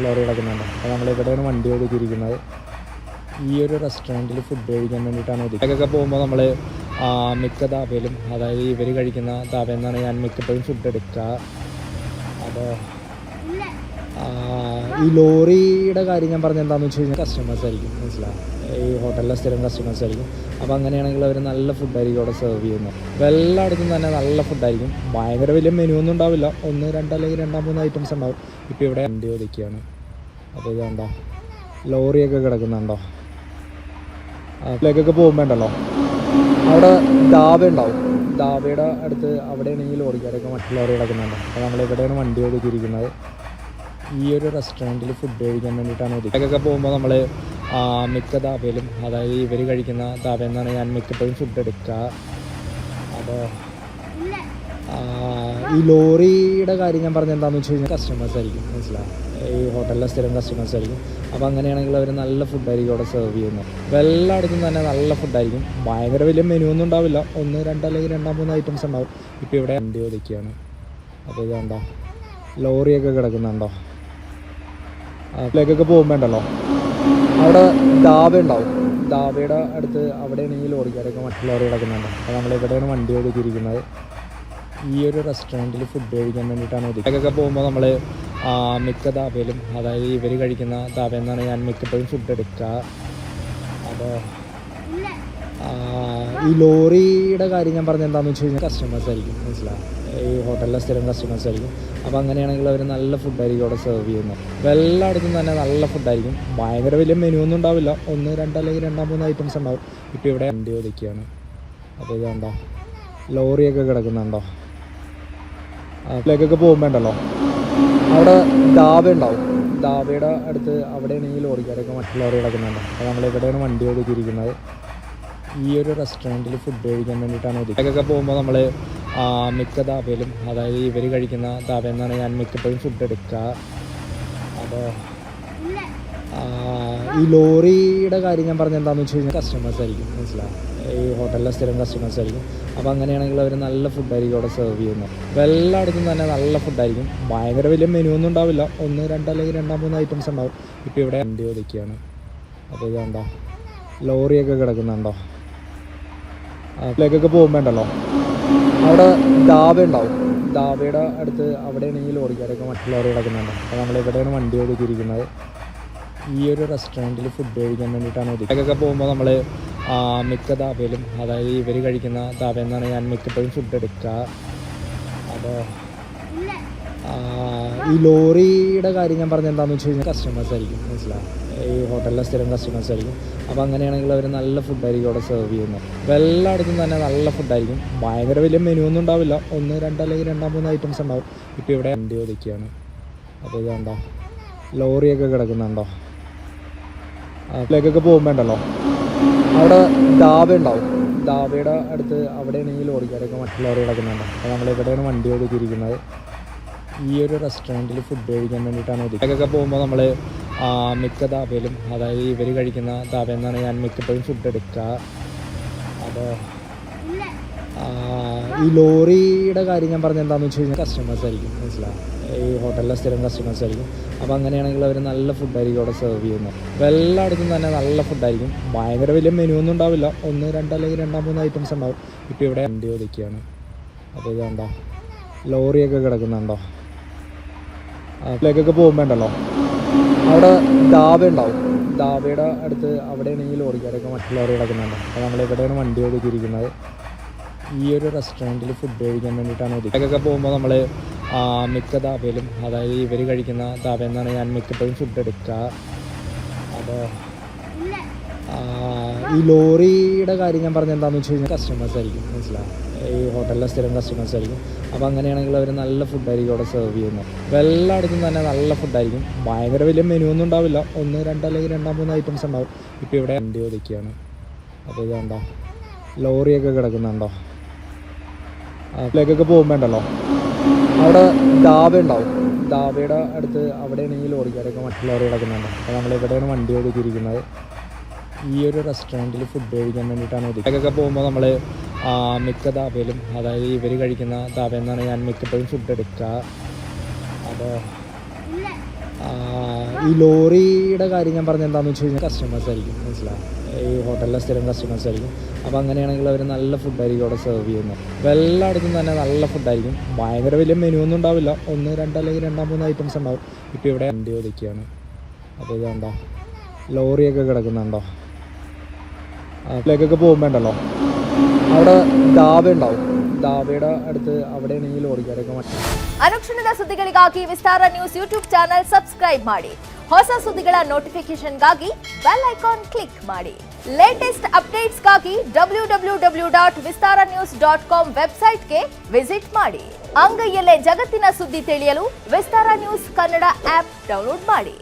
Lorry കിടക്കുന്നുണ്ട്. അപ്പോൾ നമ്മളിവിടെയാണ് വണ്ടി ഒതുക്കിയിരിക്കുന്നത്. ഈ ഒരു റെസ്റ്റോറൻറ്റിൽ ഫുഡ് കഴിക്കാൻ വേണ്ടിയിട്ടാണ് ഒതുക്കിയൊക്കെ പോകുമ്പോൾ നമ്മൾ മിക്ക ധാബയിലും, അതായത് ഇവർ കഴിക്കുന്ന ധാബയിൽ നിന്നാണ് ഞാൻ മിക്കപ്പോഴും ഫുഡ് എടുക്കുക. അപ്പോൾ ഈ ലോറിയുടെ കാര്യം ഞാൻ പറഞ്ഞത് എന്താണെന്ന് വെച്ച് കഴിഞ്ഞാൽ കസ്റ്റമേഴ്സ് ആയിരിക്കും, മനസ്സിലാവും, ഈ ഹോട്ടലിലെ സ്ഥിരം കസ്റ്റമേഴ്സ് ആയിരിക്കും. അപ്പോൾ അങ്ങനെയാണെങ്കിൽ അവർ നല്ല ഫുഡായിരിക്കും അവിടെ സെർവ് ചെയ്യുന്നത്. അപ്പോൾ എല്ലായിടത്തും തന്നെ നല്ല ഫുഡായിരിക്കും. ഭയങ്കര വലിയ മെനു ഒന്നും ഉണ്ടാവില്ല, 1, 2 അല്ലെങ്കിൽ 2, 3 ഐറ്റംസ് ഉണ്ടാവും. ഇപ്പോൾ ഇവിടെ വണ്ടി ഒതുക്കിയാണ്. അപ്പോൾ ഇതുണ്ടോ ലോറിയൊക്കെ കിടക്കുന്നുണ്ടോ. അതിലേക്കൊക്കെ പോകുമ്പോണ്ടല്ലോ അവിടെ ധാബ ഉണ്ടാവും. ധാബയുടെ അടുത്ത് അവിടെയാണെങ്കിൽ ലോറിക്കാരൊക്കെ മറ്റു ലോറി കിടക്കുന്നുണ്ട്. അപ്പോൾ നമ്മളിവിടെയാണ് വണ്ടി ഒതുക്കിയിരിക്കുന്നത്. ഈ ഒരു റെസ്റ്റോറൻറ്റിൽ ഫുഡ് കഴിക്കാൻ വേണ്ടിയിട്ടാണ് ഒതുക്കിയൊക്കെ പോകുമ്പോൾ നമ്മൾ മിക്ക ധാബയിലും, അതായത് ഇവർ കഴിക്കുന്ന ധാബയിൽ നിന്നാണ് ഞാൻ മിക്കപ്പോഴും ഫുഡ് എടുക്കുക. അപ്പോൾ ഈ ലോറിയുടെ കാര്യം ഞാൻ പറഞ്ഞത് എന്താണെന്ന് വെച്ച് കഴിഞ്ഞാൽ കസ്റ്റമേഴ്സ് ആയിരിക്കും, മനസ്സിലാവും, ഈ ഹോട്ടലിലെ സ്ഥിരം കസ്റ്റമേഴ്സ് ആയിരിക്കും. അപ്പോൾ അങ്ങനെയാണെങ്കിൽ അവർ നല്ല ഫുഡായിരിക്കും അവിടെ സെർവ് ചെയ്യുന്നത്. അപ്പോൾ എല്ലായിടത്തും തന്നെ നല്ല ഫുഡായിരിക്കും. ഭയങ്കര വലിയ മെനു ഒന്നും ഉണ്ടാവില്ല, 1, 2 അല്ലെങ്കിൽ 2, 3 ഐറ്റംസ് ഉണ്ടാവും. ഇപ്പോൾ ഇവിടെ വണ്ടി ഒതുക്കിയാണ്. അപ്പോൾ ഇതുണ്ടോ ലോറിയൊക്കെ കിടക്കുന്നുണ്ടോ. അതിലേക്കൊക്കെ പോകുമ്പോണ്ടല്ലോ അവിടെ ധാബ ഉണ്ടാവും. ധാബയുടെ അടുത്ത് അവിടെയാണെങ്കിൽ ലോറിക്കാരൊക്കെ മറ്റു ലോറി കിടക്കുന്നുണ്ട്. അപ്പോൾ നമ്മളിവിടെയാണ് വണ്ടി ഒതുക്കിയിരിക്കുന്നത്. ഈ ഒരു റെസ്റ്റോറൻറ്റിൽ ഫുഡ് കഴിക്കാൻ വേണ്ടിയിട്ടാണ് ഒതുക്കിയൊക്കെ പോകുമ്പോൾ നമ്മൾ മിക്ക ധാബയിലും, അതായത് ഇവർ കഴിക്കുന്ന ധാബയിൽ നിന്നാണ് ഞാൻ മിക്കപ്പോഴും ഫുഡ് എടുക്കുക. അപ്പോൾ ഈ ലോറിയുടെ കാര്യം ഞാൻ പറഞ്ഞത് എന്താണെന്ന് വെച്ച് കഴിഞ്ഞാൽ കസ്റ്റമേഴ്സ് ആയിരിക്കും, മനസ്സിലാവും, ഈ ഹോട്ടലിലെ സ്ഥിരം കസ്റ്റമേഴ്സ് ആയിരിക്കും. അപ്പോൾ അങ്ങനെയാണെങ്കിൽ അവർ നല്ല ഫുഡായിരിക്കും അവിടെ സെർവ് ചെയ്യുന്നത്. അപ്പോൾ എല്ലായിടത്തും തന്നെ നല്ല ഫുഡായിരിക്കും. ഭയങ്കര വലിയ മെനു ഒന്നും ഉണ്ടാവില്ല, 1, 2 അല്ലെങ്കിൽ 2, 3 ഐറ്റംസ് ഉണ്ടാവും. ഇപ്പോൾ ഇവിടെ വണ്ടി ഒതുക്കിയാണ്. അപ്പോൾ ഇതുണ്ടോ ലോറിയൊക്കെ കിടക്കുന്നുണ്ടോ. അതിലേക്കൊക്കെ പോകുമ്പോണ്ടല്ലോ അവിടെ ധാബ ഉണ്ടാവും. ധാബയുടെ അടുത്ത് അവിടെയാണെങ്കിൽ ലോറിക്കാരൊക്കെ മറ്റു ലോറി കിടക്കുന്നുണ്ട്. അപ്പോൾ നമ്മളിവിടെയാണ് വണ്ടി ഒതുക്കിയിരിക്കുന്നത്. ഈ ഒരു റെസ്റ്റോറൻറ്റിൽ ഫുഡ് കഴിക്കാൻ വേണ്ടിയിട്ടാണ് ഒതുക്കിയൊക്കെ പോകുമ്പോൾ നമ്മൾ മിക്ക ധാബയിലും, അതായത് ഇവർ കഴിക്കുന്ന ധാബയിൽ നിന്നാണ് ഞാൻ മിക്കപ്പോഴും ഫുഡ് എടുക്കുക. അപ്പോൾ ഈ ലോറിയുടെ കാര്യം ഞാൻ പറഞ്ഞത് എന്താണെന്ന് വെച്ച് കഴിഞ്ഞാൽ കസ്റ്റമേഴ്സ് ആയിരിക്കും, മനസ്സിലാവും, ഈ ഹോട്ടലിലെ സ്ഥിരം കസ്റ്റമേഴ്സ് ആയിരിക്കും. അപ്പോൾ അങ്ങനെയാണെങ്കിൽ അവർ നല്ല ഫുഡായിരിക്കും അവിടെ സെർവ് ചെയ്യുന്നത്. അപ്പോൾ എല്ലായിടത്തും തന്നെ നല്ല ഫുഡായിരിക്കും. ഭയങ്കര വലിയ മെനു ഒന്നും ഉണ്ടാവില്ല, 1, 2 അല്ലെങ്കിൽ 2, 3 ഐറ്റംസ് ഉണ്ടാവും. ഇപ്പോൾ ഇവിടെ വണ്ടി ഒതുക്കിയാണ്. അപ്പോൾ ഇതുണ്ടോ ലോറിയൊക്കെ കിടക്കുന്നുണ്ടോ. അതിലേക്കൊക്കെ പോകുമ്പോണ്ടല്ലോ അവിടെ ധാബ ഉണ്ടാവും. ധാബയുടെ അടുത്ത് അവിടെയാണെങ്കിൽ ലോറിക്കാരൊക്കെ മറ്റു ലോറി കിടക്കുന്നുണ്ട്. അപ്പോൾ നമ്മളിവിടെയാണ് വണ്ടി ഒതുക്കിയിരിക്കുന്നത്. ഈ ഒരു റെസ്റ്റോറൻറ്റിൽ ഫുഡ് കഴിക്കാൻ വേണ്ടിയിട്ടാണ് ഒതുക്കിയൊക്കെ പോകുമ്പോൾ നമ്മൾ മിക്ക ധാബയിലും, അതായത് ഇവർ കഴിക്കുന്ന ധാബയിൽ നിന്നാണ് ഞാൻ മിക്കപ്പോഴും ഫുഡ് എടുക്കുക. അപ്പോൾ ഈ ലോറിയുടെ കാര്യം ഞാൻ പറഞ്ഞത് എന്താണെന്ന് വെച്ച് കഴിഞ്ഞാൽ കസ്റ്റമേഴ്സ് ആയിരിക്കും, മനസ്സിലാവും, ഈ ഹോട്ടലിലെ സ്ഥിരം കസ്റ്റമേഴ്സ് ആയിരിക്കും. അപ്പോൾ അങ്ങനെയാണെങ്കിൽ അവർ നല്ല ഫുഡായിരിക്കും അവിടെ സെർവ് ചെയ്യുന്നത്. അപ്പോൾ എല്ലായിടത്തും തന്നെ നല്ല ഫുഡായിരിക്കും. ഭയങ്കര വലിയ മെനു ഒന്നും ഉണ്ടാവില്ല, 1, 2 അല്ലെങ്കിൽ 2, 3 ഐറ്റംസ് ഉണ്ടാവും. ഇപ്പോൾ ഇവിടെ വണ്ടി ഒതുക്കിയാണ്. അപ്പോൾ ഇതുണ്ടോ ലോറിയൊക്കെ കിടക്കുന്നുണ്ടോ. അതിലേക്കൊക്കെ പോകുമ്പോണ്ടല്ലോ അവിടെ ധാബ ഉണ്ടാവും. ധാബയുടെ അടുത്ത് അവിടെയാണെങ്കിൽ ലോറിക്കാരൊക്കെ മറ്റു ലോറി കിടക്കുന്നുണ്ട്. അപ്പോൾ നമ്മളിവിടെയാണ് വണ്ടി ഒതുക്കിയിരിക്കുന്നത്. ഈ ഒരു റെസ്റ്റോറൻറ്റിൽ ഫുഡ് കഴിക്കാൻ വേണ്ടിയിട്ടാണ് ഒതുക്കിയൊക്കെ പോകുമ്പോൾ നമ്മൾ മിക്ക ധാബയിലും, അതായത് ഇവർ കഴിക്കുന്ന ധാബയിൽ നിന്നാണ് ഞാൻ മിക്കപ്പോഴും ഫുഡ് എടുക്കുക. അപ്പോൾ ഈ ലോറിയുടെ കാര്യം ഞാൻ പറഞ്ഞത് എന്താണെന്ന് വെച്ച് കഴിഞ്ഞാൽ കസ്റ്റമേഴ്സ് ആയിരിക്കും, മനസ്സിലാവും, ഈ ഹോട്ടലിലെ സ്ഥിരം കസ്റ്റമേഴ്സ് ആയിരിക്കും. അപ്പോൾ അങ്ങനെയാണെങ്കിൽ അവർ നല്ല ഫുഡായിരിക്കും അവിടെ സെർവ് ചെയ്യുന്നത്. അപ്പോൾ എല്ലായിടത്തും തന്നെ നല്ല ഫുഡായിരിക്കും. ഭയങ്കര വലിയ മെനു ഒന്നും ഉണ്ടാവില്ല, 1, 2 അല്ലെങ്കിൽ 2, 3 ഐറ്റംസ് ഉണ്ടാവും. ഇപ്പോൾ ഇവിടെ വണ്ടി ഒതുക്കിയാണ്. അപ്പോൾ ഇതുണ്ടോ ലോറിയൊക്കെ കിടക്കുന്നുണ്ടോ. അതിലേക്കൊക്കെ പോകുമ്പോണ്ടല്ലോ അവിടെ ധാബ ഉണ്ടാവും. ധാബയുടെ അടുത്ത് അവിടെയാണെങ്കിൽ ലോറിക്കാരൊക്കെ മറ്റു ലോറി കിടക്കുന്നുണ്ട്. അപ്പോൾ നമ്മളിവിടെയാണ് വണ്ടി ഒതുക്കിയിരിക്കുന്നത്. ഈ ഒരു റെസ്റ്റോറൻറ്റിൽ ഫുഡ് കഴിക്കാൻ വേണ്ടിയിട്ടാണ് ഒതുക്കിയൊക്കെ പോകുമ്പോൾ നമ്മൾ മിക്ക ധാബയിലും, അതായത് ഇവർ കഴിക്കുന്ന ധാബയിൽ നിന്നാണ് ഞാൻ മിക്കപ്പോഴും ഫുഡ് എടുക്കുക. അപ്പോൾ ഈ ലോറിയുടെ കാര്യം ഞാൻ പറഞ്ഞത് എന്താണെന്ന് വെച്ച് കഴിഞ്ഞാൽ കസ്റ്റമേഴ്സ് ആയിരിക്കും, മനസ്സിലാവും, ഈ ഹോട്ടലിലെ സ്ഥിരം കസ്റ്റമേഴ്സ് ആയിരിക്കും. അപ്പോൾ അങ്ങനെയാണെങ്കിൽ അവർ നല്ല ഫുഡായിരിക്കും അവിടെ സെർവ് ചെയ്യുന്നത്. അപ്പോൾ എല്ലായിടത്തും തന്നെ നല്ല ഫുഡായിരിക്കും. ഭയങ്കര വലിയ മെനു ഒന്നും ഉണ്ടാവില്ല, 1, 2 അല്ലെങ്കിൽ 2, 3 ഐറ്റംസ് ഉണ്ടാവും. ഇപ്പോൾ ഇവിടെ വണ്ടി ഒതുക്കിയാണ്. അപ്പോൾ ഇതുണ്ടോ ലോറിയൊക്കെ കിടക്കുന്നുണ്ടോ. അതിലേക്കൊക്കെ പോകുമ്പോണ്ടല്ലോ അവിടെ ധാബ ഉണ്ടാവും. ധാബയുടെ അടുത്ത് അവിടെയാണെങ്കിൽ ലോറിക്കാരൊക്കെ മറ്റു ലോറി കിടക്കുന്നുണ്ട്. അപ്പോൾ നമ്മളിവിടെയാണ് വണ്ടി ഒതുക്കിയിരിക്കുന്നത്. ഈ ഒരു റെസ്റ്റോറൻറ്റിൽ ഫുഡ് കഴിക്കാൻ വേണ്ടിയിട്ടാണ് ഒതുക്കിയൊക്കെ പോകുമ്പോൾ നമ്മൾ മിക്ക ധാബയിലും, അതായത് ഇവർ കഴിക്കുന്ന ധാബയിൽ നിന്നാണ് ഞാൻ മിക്കപ്പോഴും ഫുഡ് എടുക്കുക. അപ്പോൾ ഈ ലോറിയുടെ കാര്യം ഞാൻ പറഞ്ഞത് എന്താണെന്ന് വെച്ച് കഴിഞ്ഞാൽ കസ്റ്റമേഴ്സ് ആയിരിക്കും, മനസ്സിലാവും, ഈ ഹോട്ടലിലെ സ്ഥിരം കസ്റ്റമേഴ്സ് ആയിരിക്കും. അപ്പോൾ അങ്ങനെയാണെങ്കിൽ അവർ നല്ല ഫുഡായിരിക്കും അവിടെ സെർവ് ചെയ്യുന്നത്. അപ്പോൾ എല്ലായിടത്തും തന്നെ നല്ല ഫുഡായിരിക്കും. ഭയങ്കര വലിയ മെനു ഒന്നും ഉണ്ടാവില്ല, 1, 2 അല്ലെങ്കിൽ 2-3 ഐറ്റംസ് ഉണ്ടാവും. ഇപ്പോൾ ഇവിടെ വണ്ടി ഒതുക്കിയാണ്. അപ്പോൾ ഇത് കണ്ടോ, ലോറിയൊക്കെ കിടക്കുന്നുണ്ടോ. അതിലേക്കൊക്കെ പോകുമ്പോൾ ഉണ്ടല്ലോ അവിടെ ധാബ ഉണ്ടാവും. ಧಾಬೆയുടെ അടുത്ത് അവിടെയാണ് ഈ ലോറിക്കാരൊക്കെ മറ്റേ. ಅನುಕ್ಷಣದ ಸುದ್ದಿಗಳಿಗಾಗಿ ವಿಸ್ತಾರ ನ್ಯೂಸ್ ಯೂಟ್ಯೂಬ್ ಚಾನೆಲ್ ಸಬ್ಸ್ಕ್ರೈಬ್ ಮಾಡಿ. ಹೊಸ ಸುದ್ದಿಗಳ ನೋಟಿಫಿಕೇಶನ್ಗಾಗಿ ಬೆಲ್ ಐಕಾನ್ ಕ್ಲಿಕ್ ಮಾಡಿ. ಲೇಟೆಸ್ಟ್ ಅಪ್ಡೇಟ್ಸ್ಗಾಗಿ www.vistaranews.com ವೆಬ್ಸೈಟ್ಗೆ ವಿಸಿಟ್ ಮಾಡಿ. ಅಂಗೈಯಲ್ಲೇ ಜಗತ್ತಿನ ಸುದ್ದಿ ತಿಳಿಯಲು ವಿಸ್ತಾರ ನ್ಯೂಸ್ ಕನ್ನಡ ಆಪ್ ಡೌನ್ಲೋಡ್ ಮಾಡಿ.